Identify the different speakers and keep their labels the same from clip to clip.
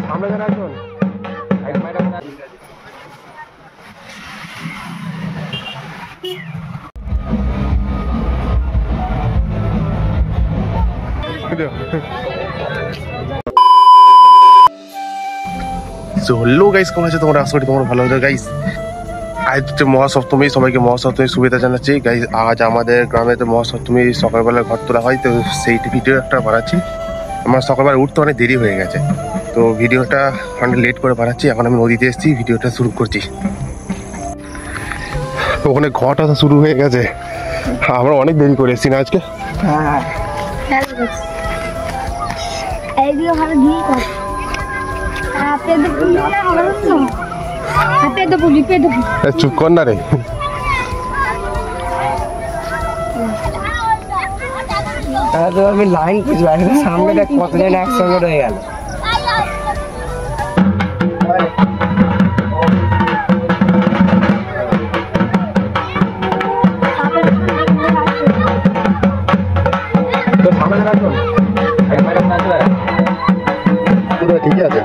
Speaker 1: সামনে যারা একজন হ্যালো গাইস, কেমন আছে তোমরা? আশা করি তোমরা ভালো আছো গাইস। আজ হচ্ছে মহাসপ্তমী, সবাইকে মহাসপ্তমীর শুভেচ্ছা জানাচ্ছি গাইস। আজ আমাদের গ্রামে তো মহাসপ্তমী সকালবেলা ঘর তোলা হয়, তো সেই ভিডিও একটা বানাচ্ছি। আমার সকালবেলা উঠতে অনেক দেরি হয়ে গেছে, তো ভিডিওটা অনেক লেট করে বানাচ্ছি। এখন আমি নদীতে এসেছি, ভিডিওটা শুরু করছি। ওখানে ঘট আসা শুরু হয়ে গেছে, আমরা অনেক দেরি করে এসেছি না আজকে। চুপ কর না রে।
Speaker 2: আমি লাইন খুঁজবো, সামনে দেখ কতজন একসঙ্গে রয়ে গেল।
Speaker 1: ঠিক আছে,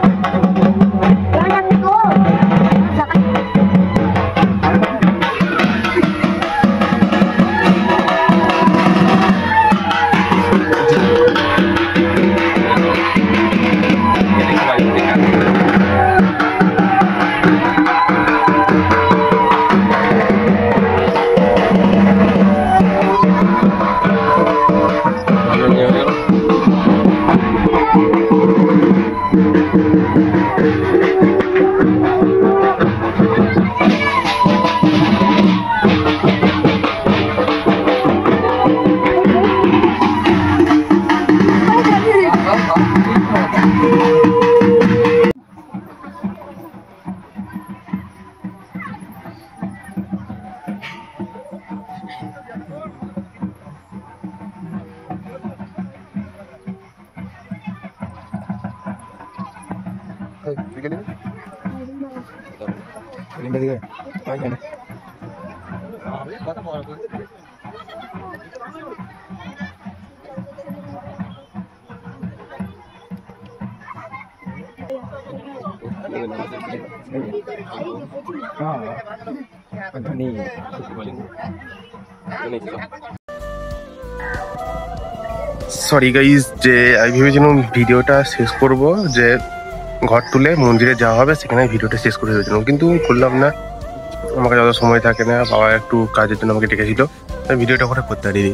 Speaker 1: সরি গাইজ, যে আমি ভেবেছিলাম ভিডিওটা শেষ করব, যে ঘর তুলে মন্দিরে যাওয়া হবে, সেখানে ভিডিওটা শেষ করে ভেবেছিলাম, কিন্তু করলাম না। আমাকে যত সময় থাকে না, বাবা একটু কাজের জন্য আমাকে ডেকেছিল, তাই ভিডিওটা করে করতে পারিনি।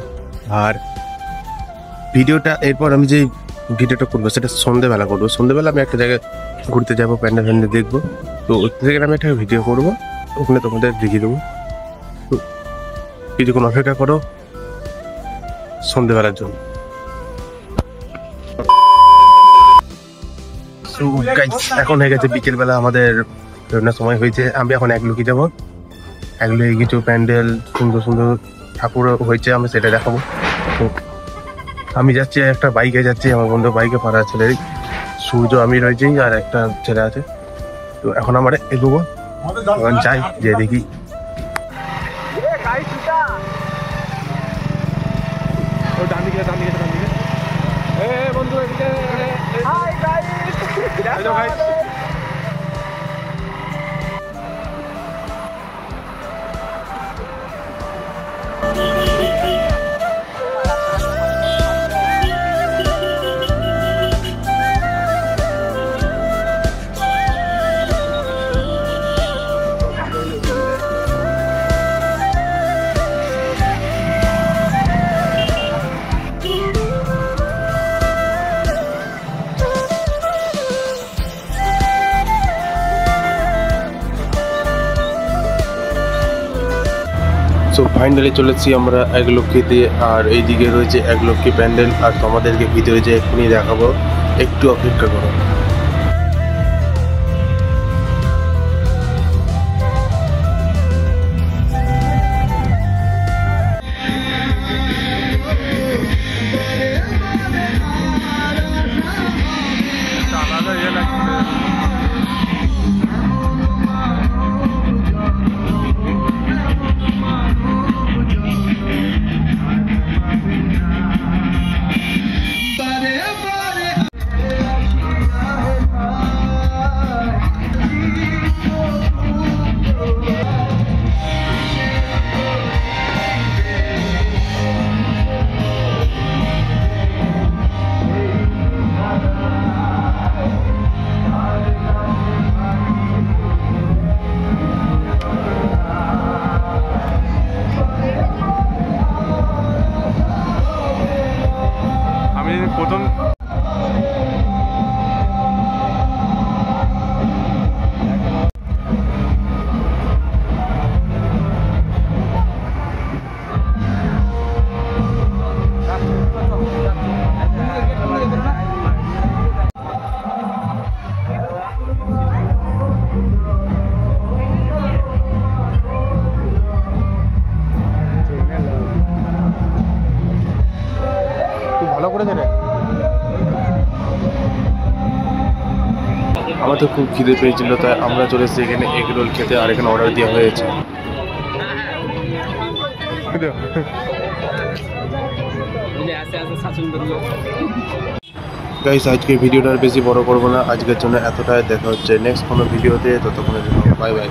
Speaker 1: আর ভিডিওটা এরপর আমি যে ভিডিওটা করবো সেটা সন্ধ্যেবেলা করবো। সন্ধ্যেবেলা আমি একটা জায়গায় ঘুরতে যাবো, প্যান্ডেল ফ্যান্ডেল দেখবো, তো ওই থেকে আমি একটা ভিডিও করবো, ওখানে তোমাদের দেখিয়ে দেবো। তো কিছুক্ষণ অপেক্ষা করো সন্ধ্যেবেলার জন্য। এখন হয়ে গেছে বিকেলবেলা, আমাদের বেরোনোর সময় হয়েছে। আমি এখন একলুকি যাবো, একলুকি কিছু প্যান্ডেল সুন্দর সুন্দর ঠাকুর হয়েছে, আমি সেটা দেখাবো। তো আমি যাচ্ছি, একটা বাইকে যাচ্ছি, আমার বন্ধু বাইকে, পাড়া ছেলে সূর্য, আমি রয়েছি, আর একটা ছেলে আছে। তো এখন আমরা এগোবো, এখন যাই, যে দেখি। সো ফাইনালি চলেছি আমরা একলক্ষীতে, আর এইদিকে রয়েছে একলক্ষী প্যান্ডেল, আর তোমাদেরকে ভিতরে যে এক্ষুনি দেখাবো, একটু অপেক্ষা করো। আমাদের খুব খিদে পেয়েছিল, তাই আমরা চলে এসেছি এখানে এগ রোল খেতে, আর এখানে অর্ডার দেওয়া হয়েছে। গাইস, আজকে ভিডিওটা আর বেশি বড় করবো না, আজকের জন্য এতটাই। দেখা হচ্ছে নেক্সট কোনো ভিডিওতে, ততক্ষণের জন্য বাই বাই।